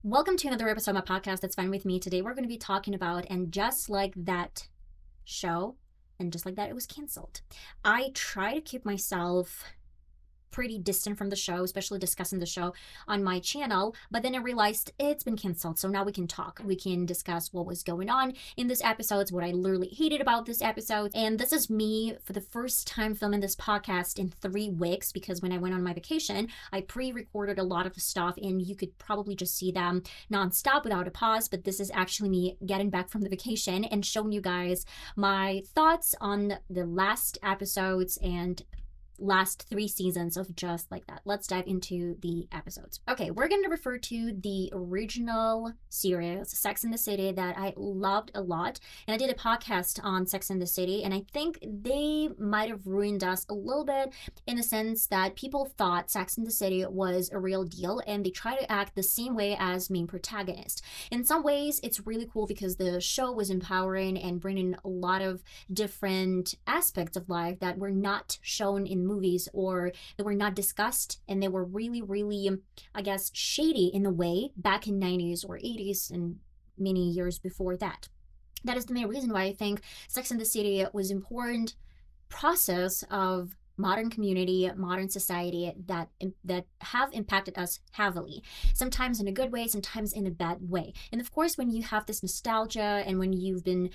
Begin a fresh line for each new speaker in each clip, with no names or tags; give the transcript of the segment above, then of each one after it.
Welcome to another episode of my podcast That's Fine With Me. Today we're going to be talking about And Just Like That show, and just like that, it was canceled. I try to keep myself pretty distant from the show, especially discussing the show on my channel, but then I realized it's been canceled, so now we can talk. We can discuss what was going on in this episode, what I literally hated about this episode. And this is me for the first time filming this podcast in 3 weeks, because when I went on my vacation, I pre-recorded a lot of the stuff and you could probably just see them non-stop without a pause. But this is actually me getting back from the vacation and showing you guys my thoughts on the last episodes and last 3 seasons of Just Like That. Let's dive into the episodes. Okay, we're going to refer to the original series, Sex and the City, that I loved a lot. And I did a podcast on Sex and the City, and I think they might have ruined us a little bit in the sense that people thought Sex and the City was a real deal, and they try to act the same way as main protagonist. In some ways, it's really cool because the show was empowering and bringing a lot of different aspects of life that were not shown in movies or that were not discussed, and they were really, I guess, shady in a way back in 90s or 80s and many years before that. That is the main reason why I think Sex and the City was important process of modern community, modern society that have impacted us heavily, sometimes in a good way, sometimes in a bad way. And of course, when you have this nostalgia and when you've been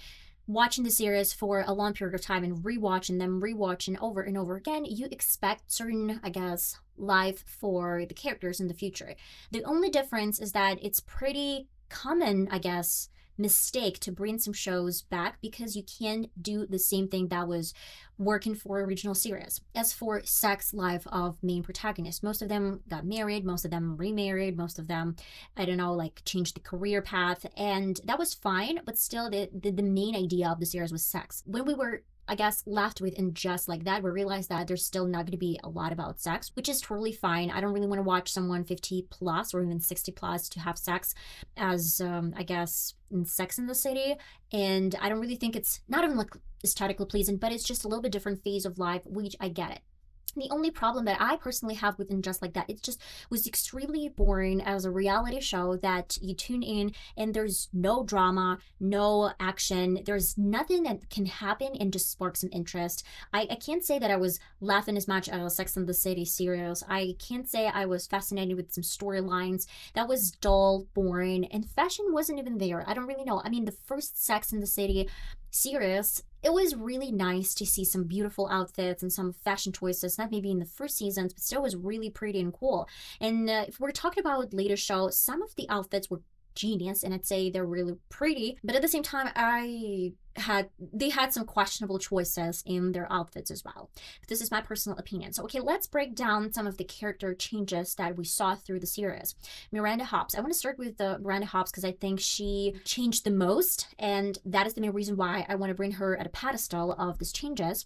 watching the series for a long period of time and rewatching over and over again, you expect certain, I guess, life for the characters in the future. The only difference is that it's pretty common, I guess, mistake to bring some shows back because you can't do the same thing that was working for original series. As for sex life of main protagonists, most of them got married, most of them remarried, most of them, I don't know, like changed the career path, and that was fine, but still the main idea of the series was sex. When we were, I guess, left with And Just Like That, we realized that there's still not going to be a lot about sex, which is totally fine. I don't really want to watch someone 50 plus or even 60 plus to have sex as, I guess, in Sex in the City. And I don't really think it's not even like aesthetically pleasing, but it's just a little bit different phase of life, which I get it. The only problem that I personally have with And Just Like That, it just was extremely boring as a reality show that you tune in and there's no drama, no action, there's nothing that can happen and just spark some interest. I can't say that I was laughing as much at Sex and the City series. I can't say I was fascinated with some storylines. That was dull, boring, and fashion wasn't even there. I don't really know. I mean, the first Sex and the City series, it was really nice to see some beautiful outfits and some fashion choices, not maybe in the first seasons, but still was really pretty and cool. And if we're talking about later shows, some of the outfits were genius and I'd say they're really pretty, but at the same time they had some questionable choices in their outfits as well. But this is my personal opinion. So okay, let's break down some of the character changes that we saw through the series. Miranda Hobbs. I want to start with Miranda Hobbs because I think she changed the most, and that is the main reason why I want to bring her at a pedestal of these changes.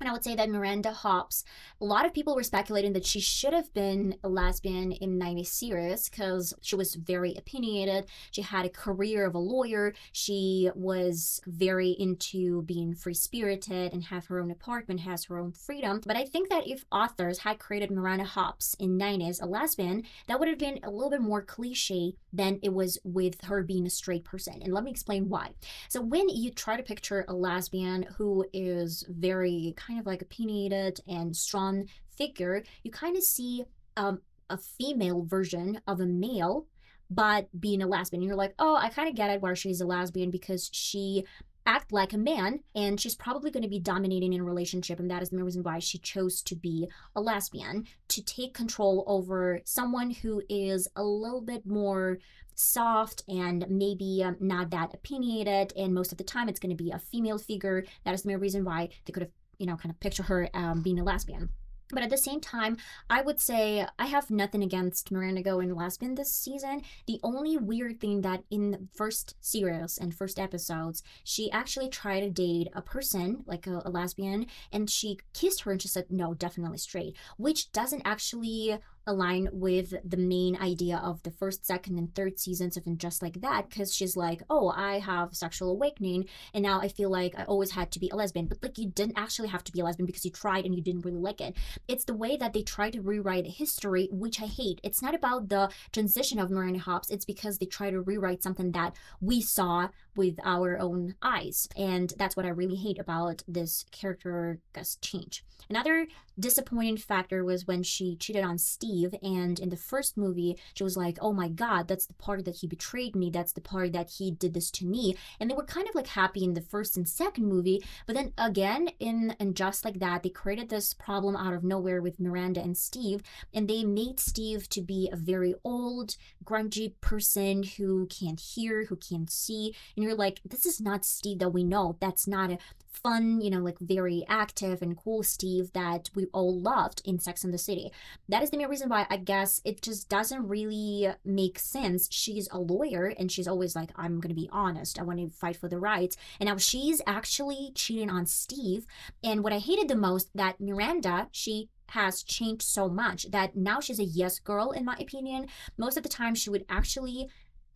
And I would say that Miranda Hobbs, a lot of people were speculating that she should have been a lesbian in 90s series because she was very opinionated. She had a career of a lawyer. She was very into being free-spirited and have her own apartment, has her own freedom. But I think that if authors had created Miranda Hobbs in 90s a lesbian, that would have been a little bit more cliche than it was with her being a straight person. And let me explain why. So when you try to picture a lesbian who is very kind of like opinionated and strong figure, you kind of see a female version of a male, but being a lesbian. You're like, oh, I kind of get it why she's a lesbian because she act like a man and she's probably going to be dominating in a relationship, and that is the reason why she chose to be a lesbian, to take control over someone who is a little bit more soft and maybe not that opinionated, and most of the time it's going to be a female figure. That is the main reason why they could have, kind of picture her being a lesbian. But at the same time, I would say I have nothing against Miranda going lesbian this season. The only weird thing that in the first series and first episodes, she actually tried to date a person, like a lesbian, and she kissed her and she said, no, definitely straight, which doesn't actually align with the main idea of the first, second, and third seasons of And Just Like That, because she's like, oh, I have sexual awakening, and now I feel like I always had to be a lesbian. But like, you didn't actually have to be a lesbian because you tried and you didn't really like it. It's the way that they try to rewrite history, which I hate. It's not about the transition of Miranda Hobbs, it's because they try to rewrite something that we saw with our own eyes. And that's what I really hate about this character change. Another disappointing factor was when she cheated on Steve, and in the first movie she was like, oh my god, that's the part that he betrayed me, that's the part that he did this to me. And they were kind of like happy in the first and second movie, but then again in And Just Like That, they created this problem out of nowhere with Miranda and Steve, and they made Steve to be a very old, grungy person who can't hear, who can't see. And you're like, this is not Steve that we know. That's not a fun, like very active and cool Steve that we all loved in Sex and the City. That is the main reason why I guess it just doesn't really make sense. She's a lawyer and she's always like, I'm gonna be honest, I want to fight for the rights. And now she's actually cheating on Steve. And what I hated the most, that Miranda, she has changed so much that now she's a yes girl, in my opinion. Most of the time she would actually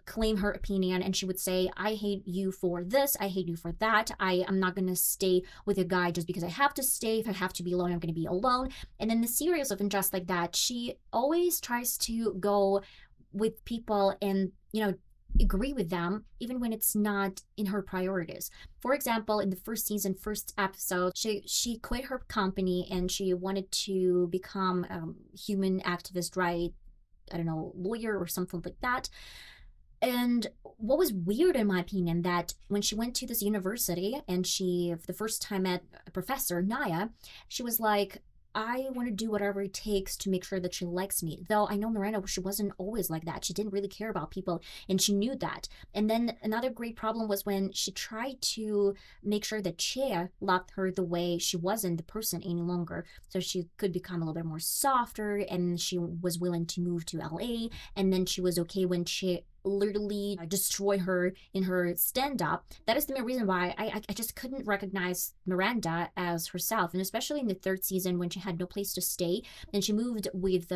claim her opinion and she would say, I hate you for this, I hate you for that, I am not going to stay with a guy just because I have to stay. If I have to be alone, I'm going to be alone. And then the series of And Just Like That, she always tries to go with people and agree with them even when it's not in her priorities. For example, in the first season, first episode, she quit her company and she wanted to become a human activist, right? I don't know, lawyer or something like that. And what was weird, in my opinion, that when she went to this university and she, for the first time, met a professor, Naya, she was like, I want to do whatever it takes to make sure that she likes me. Though I know Miranda, she wasn't always like that. She didn't really care about people, and she knew that. And then another great problem was when she tried to make sure that Chea loved her the way she wasn't the person any longer. So she could become a little bit more softer, and she was willing to move to LA. And then she was okay when Chea literally destroy her in her stand-up. That is the main reason why I just couldn't recognize Miranda as herself. And especially in the third season when she had no place to stay and she moved with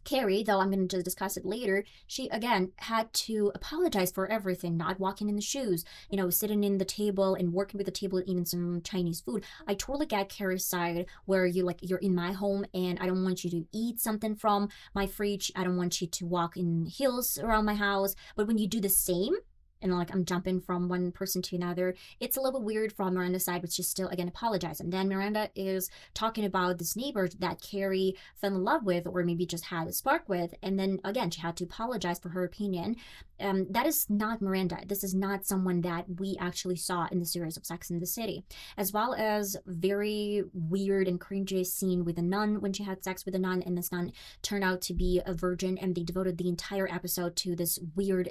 Carrie, though I'm going to discuss it later, she again had to apologize for everything, not walking in the shoes, sitting in the table and working with the table, eating some Chinese food. I totally get Carrie's side where you're in my home and I don't want you to eat something from my fridge. I don't want you to walk in heels around my house. But when you do the same, and like I'm jumping from one person to another, it's a little bit weird from Miranda's side, but she's still again apologizing. And then Miranda is talking about this neighbor that Carrie fell in love with, or maybe just had a spark with, and then again she had to apologize for her opinion. That is not Miranda. This is not someone that we actually saw in the series of Sex and the City. As well as very weird and cringy scene with a nun when she had sex with a nun, and this nun turned out to be a virgin, and they devoted the entire episode to this weird,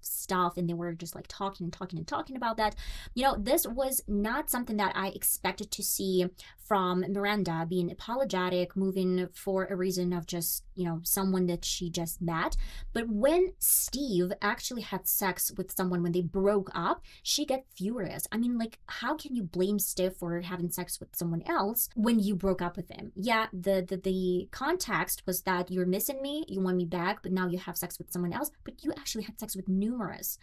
stuff, and they were just like talking and talking and talking about that. This was not something that I expected to see from Miranda, being apologetic, moving for a reason of just, someone that she just met. But when Steve actually had sex with someone, when they broke up, she got furious. I mean, like, how can you blame Steve for having sex with someone else when you broke up with him? Yeah, the context was that you're missing me, you want me back, but now you have sex with someone else. But you actually had sex with numerous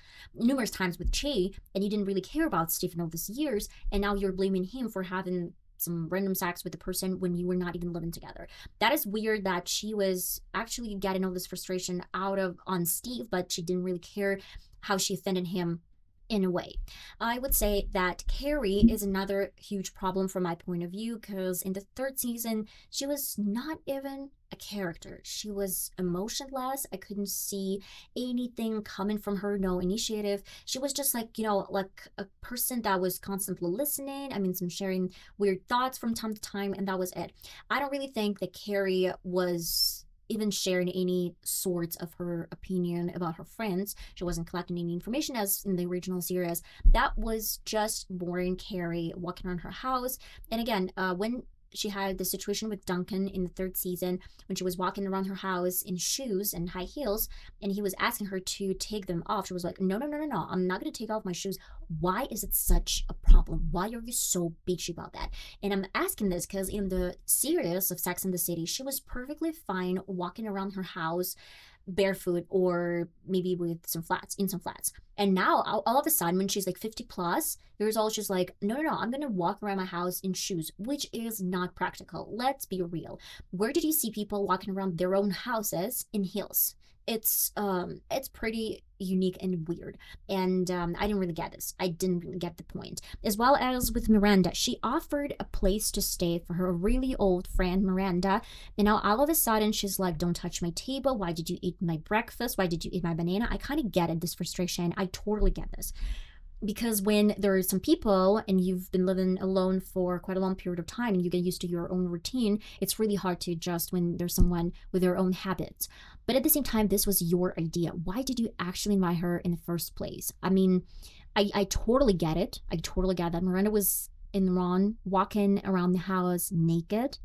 times with Che, and you didn't really care about Steve in all these years, and now you're blaming him for having some random sex with the person when you were not even living together. That is weird that she was actually getting all this frustration on Steve, but she didn't really care how she offended him in a way. I would say that Carrie is another huge problem from my point of view, because in the third season, she was not even a character. She was emotionless. I couldn't see anything coming from her, no initiative. She was just like, like a person that was constantly listening. I mean, some sharing weird thoughts from time to time, and that was it. I don't really think that Carrie was even sharing any sorts of her opinion about her friends. She wasn't collecting any information as in the original series. That was just boring Carrie walking around her house. And again, when she had the situation with Duncan in the third season when she was walking around her house in shoes and high heels, and he was asking her to take them off. She was like, no, no, no, no, no, I'm not going to take off my shoes. Why is it such a problem? Why are you so bitchy about that? And I'm asking this because in the series of Sex and the City, she was perfectly fine walking around her house barefoot or maybe with some flats, in some flats. And now all of a sudden when she's like 50 plus, there's all just like, no, no, no, I'm gonna walk around my house in shoes, which is not practical. Let's be real. Where did you see people walking around their own houses in heels? It's pretty unique and weird, and I didn't really get this. I didn't really get the point. As well as with Miranda, she offered a place to stay for her really old friend Miranda, and now all of a sudden she's like, don't touch my table, why did you eat my breakfast, why did you eat my banana? I kind of get it, this frustration. I totally get this, because when there are some people and you've been living alone for quite a long period of time and you get used to your own routine, it's really hard to adjust when there's someone with their own habits. But at the same time, this was your idea. Why did you actually invite her in the first place? I mean, I totally get it. I totally get that Miranda was in the wrong, walking around the house naked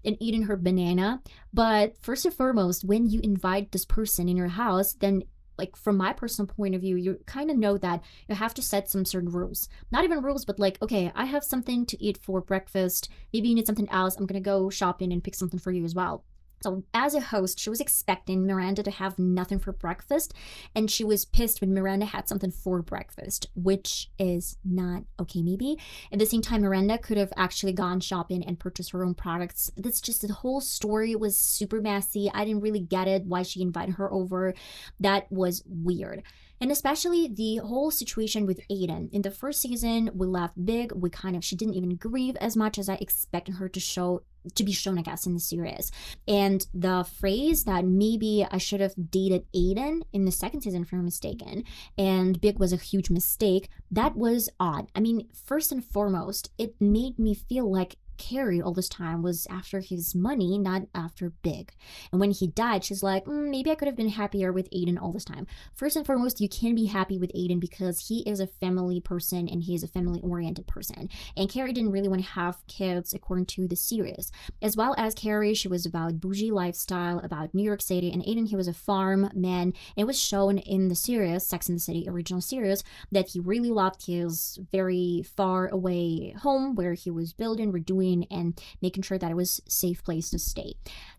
and eating her banana. But first and foremost, when you invite this person in your house, then like from my personal point of view, you kind of know that you have to set some certain rules. Not even rules, but like, okay, I have something to eat for breakfast. Maybe you need something else. I'm going to go shopping and pick something for you as well. So as a host, she was expecting Miranda to have nothing for breakfast, and she was pissed when Miranda had something for breakfast, which is not okay maybe. At the same time, Miranda could have actually gone shopping and purchased her own products. That's just, the whole story was super messy. I didn't really get it, why she invited her over. That was weird. And especially the whole situation with Aiden. In the first season, we left big. She didn't even grieve as much as I expected her to be shown, I guess, in the series. And the phrase that maybe I should have dated Aiden in the second season, if I'm mistaken, and Big was a huge mistake, that was odd. I mean, first and foremost, it made me feel like Carrie all this time was after his money, not after Big. And when he died, she's like, maybe I could have been happier with Aiden all this time. First and foremost, you can be happy with Aiden because he is a family person and he is a family-oriented person. And Carrie didn't really want to have kids according to the series. As well as Carrie, she was about bougie lifestyle, about New York City, and Aiden, he was a farm man. It was shown in the series, Sex and the City original series, that he really loved his very far away home where he was building, redoing, and making sure that it was a safe place to stay.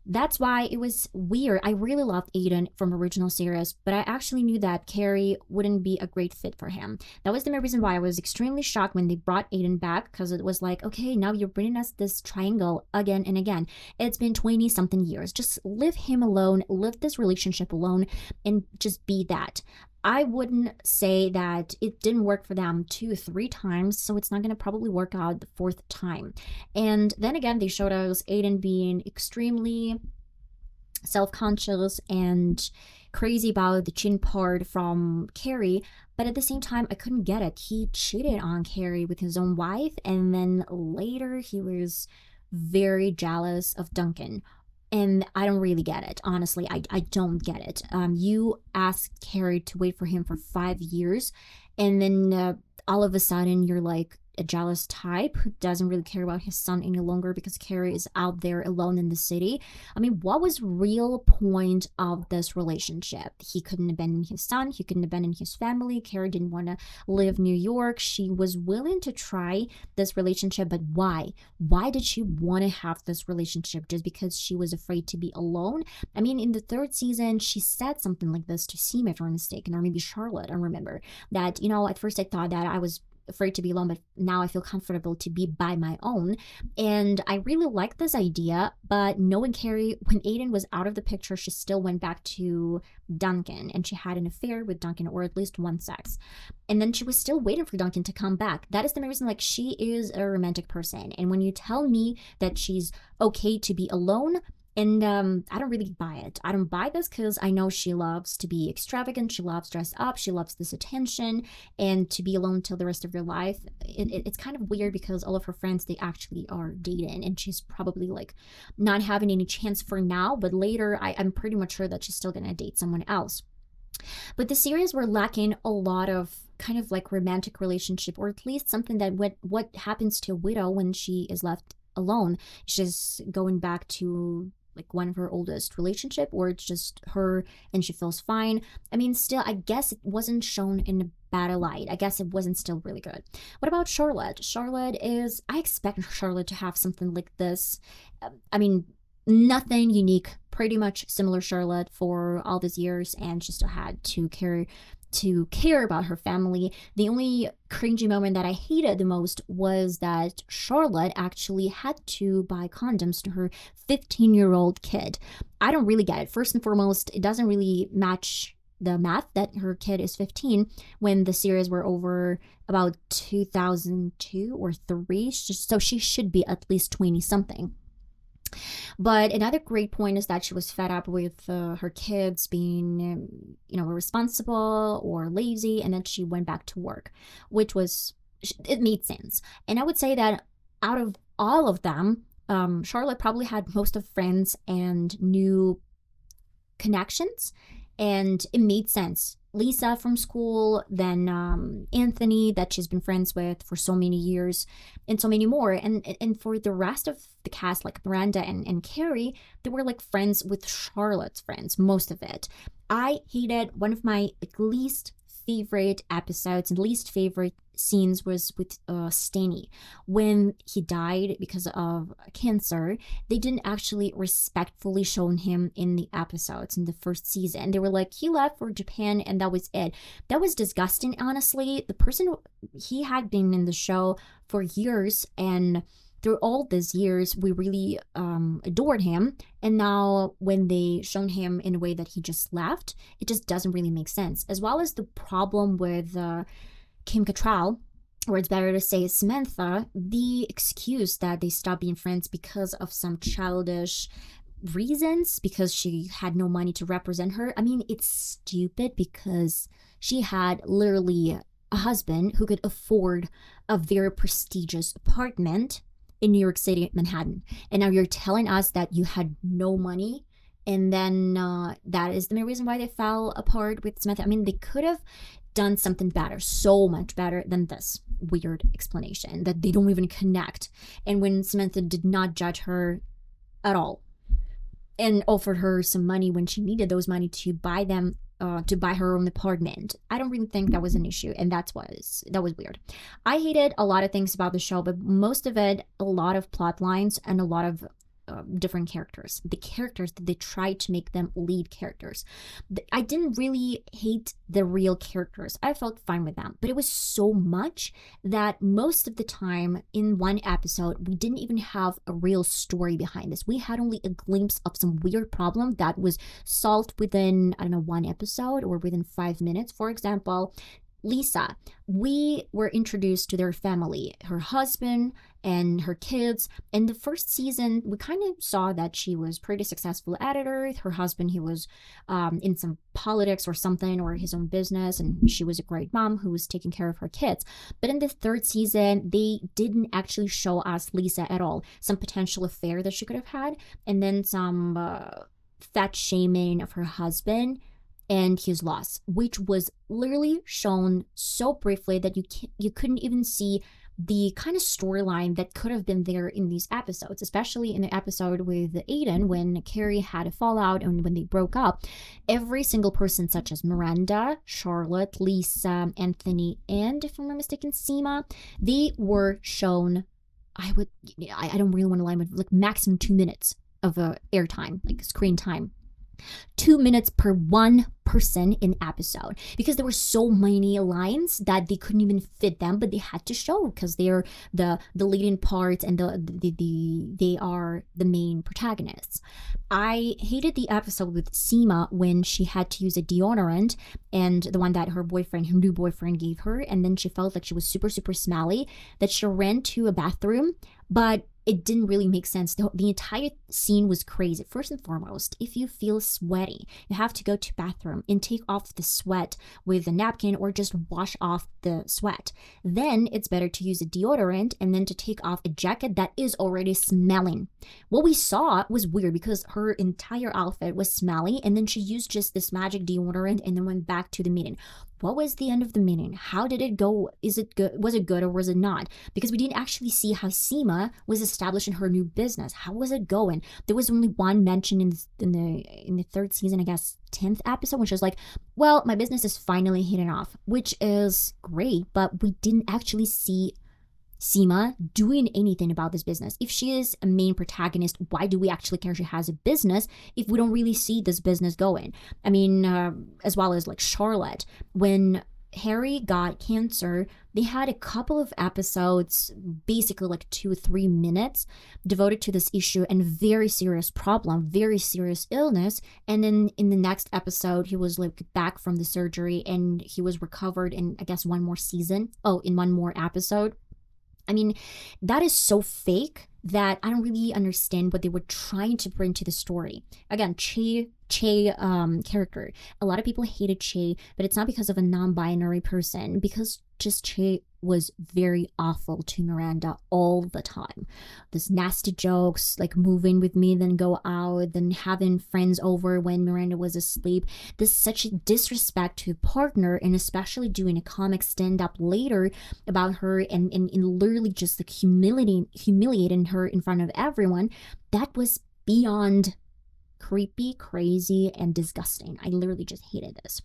That's why it was weird. I really loved Aiden from original series, but I actually knew that Carrie wouldn't be a great fit for him. That was the main reason why I was extremely shocked when they brought Aiden back, because it was like, okay, now you're bringing us this triangle again and again. It's been 20 something years. Just leave him alone, live this relationship alone, and just be that. I wouldn't say that it didn't work for them 2 or 3 times, so it's not going to probably work out the 4th time. And then again, they showed us Aiden being extremely self-conscious and crazy about the chin part from Carrie, but at the same time, I couldn't get it. He cheated on Carrie with his own wife, and then later he was very jealous of Duncan. And I don't really get it. Honestly, I don't get it. You asked Carrie to wait for him for 5 years, and then all of a sudden you're like a jealous type who doesn't really care about his son any longer because Carrie is out there alone in the city. I mean, what was real point of this relationship? He couldn't abandon his son. He couldn't abandon his family. Carrie didn't want to leave New York. She was willing to try this relationship, but why? Why did she want to have this relationship? Just because she was afraid to be alone? I mean, in the 3rd season, she said something like this to Seema, if I'm mistaken, or maybe Charlotte, I remember. That, at first I thought that I was afraid to be alone, but now I feel comfortable to be by my own. And I really like this idea, but knowing Carrie, when Aiden was out of the picture, she still went back to Duncan and she had an affair with Duncan, or at least one sex. And then she was still waiting for Duncan to come back. That is the main reason, like, she is a romantic person. And when you tell me that she's okay to be alone, and I don't really buy it. I don't buy this because I know she loves to be extravagant. She loves dress up. She loves this attention. And to be alone till the rest of your life, it's kind of weird because all of her friends, they actually are dating. And she's probably like not having any chance for now. But later, I'm pretty much sure that she's still going to date someone else. But the series were lacking a lot of kind of like romantic relationship, or at least something that what happens to a widow when she is left alone. She's going back to like one of her oldest relationship, or it's just her and she feels fine. I mean, still, I guess it wasn't shown in a better light. I guess it wasn't still really good. What about Charlotte? I expect Charlotte to have something like this. I mean, nothing unique, pretty much similar Charlotte for all these years, and she still had to care about her family. The only cringy moment that I hated the most was that Charlotte actually had to buy condoms to her 15-year-old kid. I don't really get it. First and foremost, it doesn't really match the math that her kid is 15 when the series were over about 2002 or 3. So she should be at least 20 something. But another great point is that she was fed up with her kids being, irresponsible or lazy, and then she went back to work, which was, it made sense. And I would say that out of all of them, Charlotte probably had most of friends and new connections, and it made sense. Lisa from school, then Anthony that she's been friends with for so many years, and so many more. And for the rest of the cast, like Miranda and Carrie, they were like friends with Charlotte's friends, most of it. I hated one of my least favorite episodes and least favorite scenes was with Stanny. When he died because of cancer, they didn't actually respectfully show him in the episodes in the first season. They were like, he left for Japan and that was it. That was disgusting, honestly. The person, he had been in the show for years, and through all these years, we really adored him. And now when they shown him in a way that he just left, it just doesn't really make sense. As well as the problem with Kim Cattrall, or it's better to say Samantha, the excuse that they stopped being friends because of some childish reasons, because she had no money to represent her. I mean, it's stupid because she had literally a husband who could afford a very prestigious apartment in New York City, Manhattan. And now you're telling us that you had no money, and then that is the main reason why they fell apart with Samantha. I mean, they could have done something better, so much better than this weird explanation that they don't even connect. And when Samantha did not judge her at all and offered her some money when she needed those money to buy her own apartment, I don't really think that was an issue, and that was weird. I hated a lot of things about the show, but most of it, a lot of plot lines and a lot of different characters. The characters that they tried to make them lead characters. I didn't really hate the real characters. I felt fine with them, but it was so much that most of the time in one episode, we didn't even have a real story behind this. We had only a glimpse of some weird problem that was solved within, I don't know, one episode or within 5 minutes. For example, Lisa, we were introduced to their family, her husband and her kids. In the first season, we kind of saw that she was pretty successful editor. Her husband, he was in some politics or something, or his own business, and she was a great mom who was taking care of her kids. But in the third season, they didn't actually show us Lisa at all. Some potential affair that she could have had, and then some fat shaming of her husband and his loss, which was literally shown so briefly that you couldn't even see the kind of storyline that could have been there in these episodes, especially in the episode with Aiden when Carrie had a fallout and when they broke up. Every single person, such as Miranda, Charlotte, Lisa, Anthony, and if I'm not mistaken, Seema, they were shown, I don't really want to lie, but like maximum 2 minutes of airtime, like screen time. 2 minutes per one person in episode, because there were so many lines that they couldn't even fit them, but they had to show because they're the leading parts and they are the main protagonists. I hated the episode with Seema when she had to use a deodorant, and the one that her new boyfriend gave her, and then she felt like she was super, super smelly, that she ran to a bathroom, but it didn't really make sense. The entire scene was crazy. First and foremost, if you feel sweaty, you have to go to bathroom and take off the sweat with a napkin or just wash off the sweat. Then it's better to use a deodorant and then to take off a jacket that is already smelling. What we saw was weird because her entire outfit was smelly, and then she used just this magic deodorant and then went back to the meeting. What was the end of the meeting? How did it go? Is it good? Was it good or was it not? Because we didn't actually see how Seema was establishing her new business? How was it going? There was only one mention in the third season, I guess 10th episode, when she was like, well, my business is finally hitting off, which is great, but we didn't actually see Seema doing anything about this business. If she is a main protagonist, why do we actually care she has a business if we don't really see this business going? I mean, as well as like Charlotte, when Harry got cancer, they had a couple of episodes, basically like 2 or 3 minutes, devoted to this issue and very serious problem, very serious illness. And then in the next episode, he was like back from the surgery and he was recovered in, I guess, one more season. Oh, in one more episode. I mean, that is so fake that I don't really understand what they were trying to bring to the story. Again, Che character. A lot of people hated Che, but it's not because of a non-binary person, because just Che was very awful to Miranda all the time. This nasty jokes, like moving with me, then go out, then having friends over when Miranda was asleep. This such a disrespect to a partner, and especially doing a comic stand-up later about her and literally just like humiliating her in front of everyone. That was beyond creepy, crazy, and disgusting. I literally just hated this.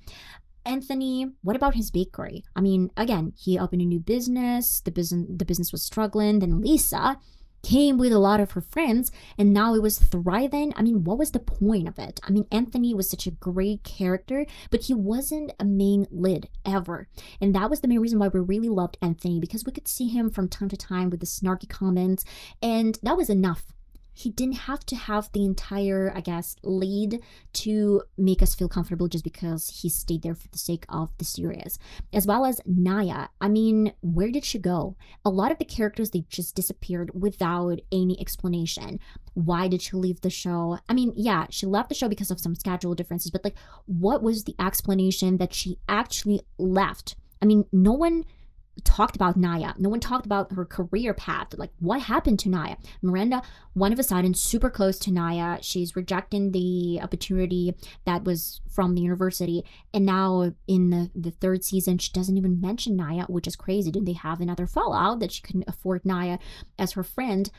Anthony, what about his bakery? I mean, again, he opened a new business. The business was struggling. Then Lisa came with a lot of her friends, and now it was thriving. I mean, what was the point of it? I mean, Anthony was such a great character, but he wasn't a main lead ever. And that was the main reason why we really loved Anthony, because we could see him from time to time with the snarky comments, and that was enough. He didn't have to have the entire, I guess, lead to make us feel comfortable just because he stayed there for the sake of the series. As well as Naya. I mean, where did she go? A lot of the characters, they just disappeared without any explanation. Why did she leave the show? I mean, yeah, she left the show because of some schedule differences, but like, what was the explanation that she actually left? I mean, no one talked about Naya. No one talked about her career path. Like, what happened to Naya? Miranda, one of a sudden, super close to Naya. She's rejecting the opportunity that was from the university. And now in the third season, she doesn't even mention Naya, which is crazy. Did they have another fallout that she couldn't afford Naya as her friend?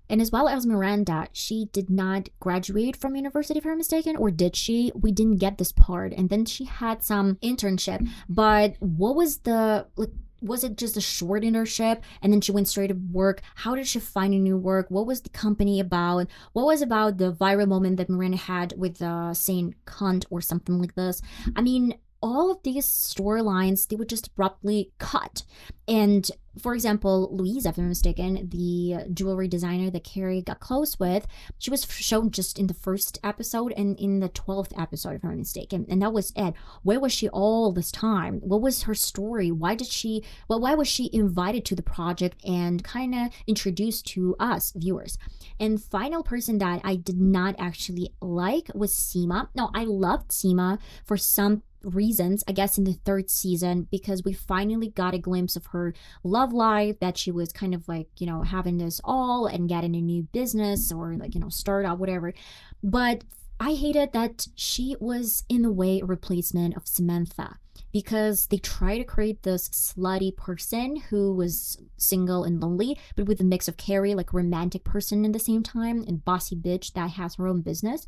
And as well as Miranda, she did not graduate from university, if I'm mistaken, or did she? We didn't get this part. And then she had some internship. But what was the, like, was it just a short internship and then she went straight to work? How did she find a new work? What was the company about? What was about the viral moment that Miranda had with saying cunt or something like this? I mean, all of these storylines, they would just abruptly cut. And for example, Louise, if I'm mistaken, the jewelry designer that Carrie got close with, she was shown just in the first episode and in the 12th episode, if I'm mistaken. And that was it. Where was she all this time? What was her story? Why was she invited to the project and kind of introduced to us viewers? And final person that I did not actually like was Seema. No, I loved Seema for some reasons, I guess, in the third season, because we finally got a glimpse of her love life, that she was kind of like, having this all and getting a new business or like, start out, whatever. But I hated that she was in a way a replacement of Samantha, because they try to create this slutty person who was single and lonely, but with a mix of Carrie, like romantic person at the same time, and bossy bitch that has her own business.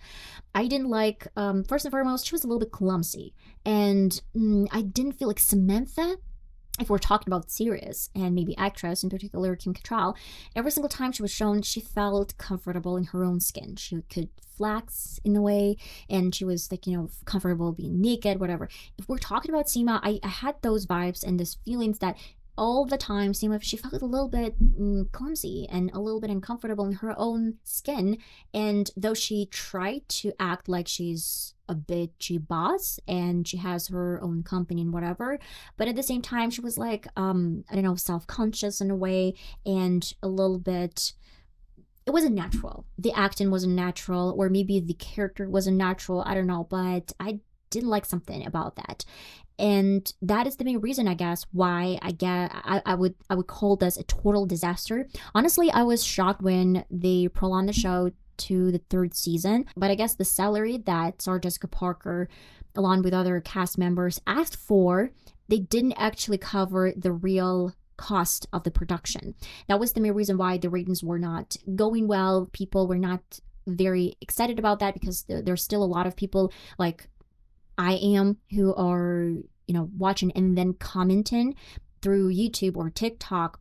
I didn't like, first and foremost, she was a little bit clumsy. And I didn't feel like Samantha, if we're talking about series and maybe actress, in particular Kim Cattrall, every single time she was shown, she felt comfortable in her own skin. She could flex in a way, and she was like, comfortable being naked, whatever. If we're talking about Seema, I had those vibes and those feelings that all the time Seema, she felt a little bit clumsy and a little bit uncomfortable in her own skin. And though she tried to act like she's a bitchy boss and she has her own company and whatever, but at the same time she was like, I don't know, self-conscious in a way, and a little bit, it wasn't natural. The acting wasn't natural, or maybe the character wasn't natural, I don't know, but I didn't like something about that. And that is the main reason, I guess, why I would call this a total disaster. Honestly, I was shocked when they prolonged the show to the third season, but I guess the salary that Sarah Jessica Parker, along with other cast members, asked for, they didn't actually cover the real cost of the production. That was the main reason why the ratings were not going well. People were not very excited about that because there's still a lot of people like I am who are, watching and then commenting through YouTube or TikTok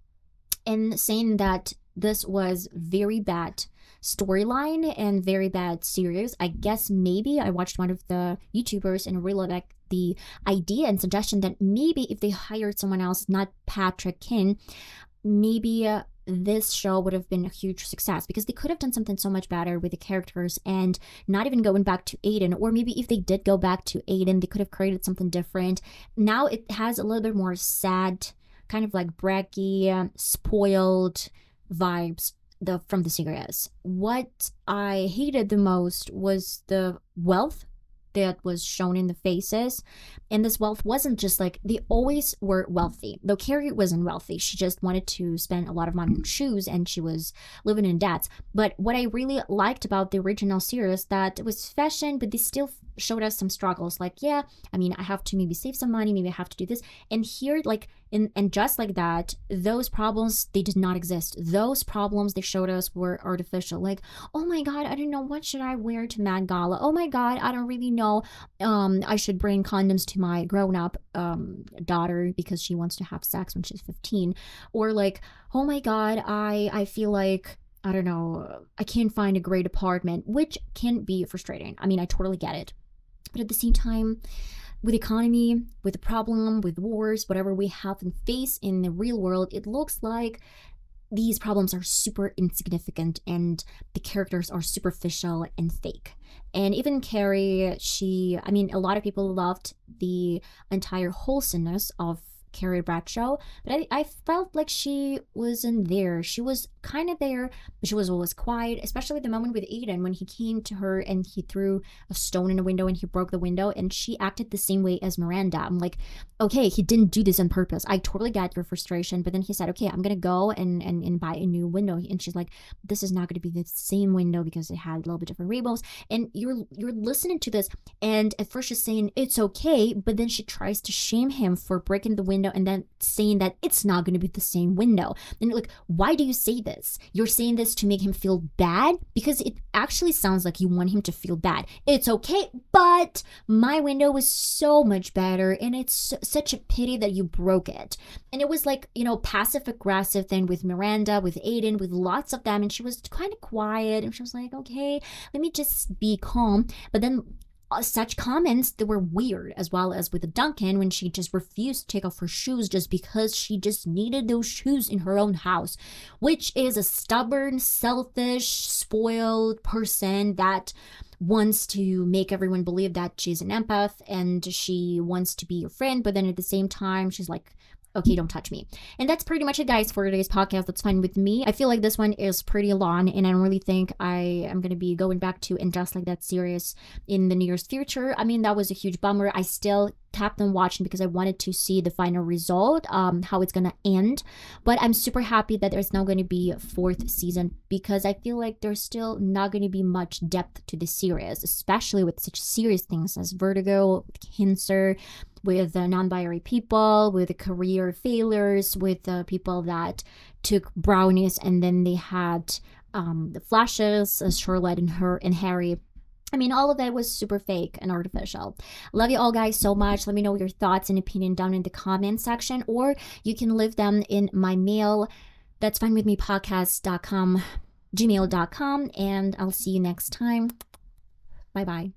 and saying that this was very bad storyline and very bad series. I guess maybe I watched one of the YouTubers and really like the idea and suggestion that maybe if they hired someone else, not Patrick King, maybe this show would have been a huge success because they could have done something so much better with the characters and not even going back to Aiden. Or maybe if they did go back to Aiden, they could have created something different. Now it has a little bit more sad, kind of like braggy, spoiled vibes from the series. What I hated the most was the wealth that was shown in the faces. And this wealth wasn't just like, they always were wealthy. Though Carrie wasn't wealthy. She just wanted to spend a lot of money on shoes and she was living in debt. But what I really liked about the original series, that it was fashion, but they still showed us some struggles. Like, yeah, I mean, I have to maybe save some money, maybe I have to do this. And here, like, and just like that, those problems, they did not exist. Those problems they showed us were artificial. Like, oh my God, I don't know, what should I wear to Met Gala? Oh my God, I don't really know. I should bring condoms to my grown-up daughter because she wants to have sex when she's 15. Or like, oh my God, I feel like, I don't know, I can't find a great apartment, which can be frustrating. I mean, I totally get it. But at the same time, with economy, with the problem, with wars, whatever we have and face in the real world, it looks like these problems are super insignificant and the characters are superficial and fake. And even Carrie, a lot of people loved the entire wholesomeness of Carrie Bradshaw, but I felt like she wasn't there. She was kind of there, but she was always quiet, especially the moment with Aiden when he came to her and he threw a stone in a window and he broke the window, and she acted the same way as Miranda. I'm like, okay, he didn't do this on purpose. I totally get your frustration, but then he said, okay, I'm gonna go and buy a new window, and she's like, this is not gonna be the same window because it had a little bit different rainbows, and you're listening to this, and at first she's saying it's okay, but then she tries to shame him for breaking the window and then saying that it's not going to be the same window. And you're like, why do you say this? You're saying this to make him feel bad? Because it actually sounds like you want him to feel bad. It's okay, but my window was so much better and it's such a pity that you broke it. And it was like, passive aggressive thing with Miranda, with Aiden, with lots of them. And she was kind of quiet and she was like, okay, let me just be calm. But then such comments that were weird, as well as with Duncan when she just refused to take off her shoes just because she just needed those shoes in her own house, which is a stubborn, selfish, spoiled person that wants to make everyone believe that she's an empath and she wants to be your friend, but then at the same time she's like, okay, don't touch me. And that's pretty much it, guys, for today's podcast. That's fine with me. I feel like this one is pretty long, and I don't really think I am going to be going back to And Just Like That series in the nearest future. I mean, that was a huge bummer. I still kept on watching because I wanted to see the final result, how it's going to end. But I'm super happy that there's now going to be a fourth season because I feel like there's still not going to be much depth to the series, especially with such serious things as vertigo, cancer, with non-binary people, with career failures, with people that took brownies and then they had the flashes, Charlotte and Harry. I mean, all of that was super fake and artificial. Love you all, guys, so much. Let me know your thoughts and opinion down in the comment section, or you can leave them in my mail. That's finewithmepodcast.com, gmail.com, and I'll see you next time. Bye-bye.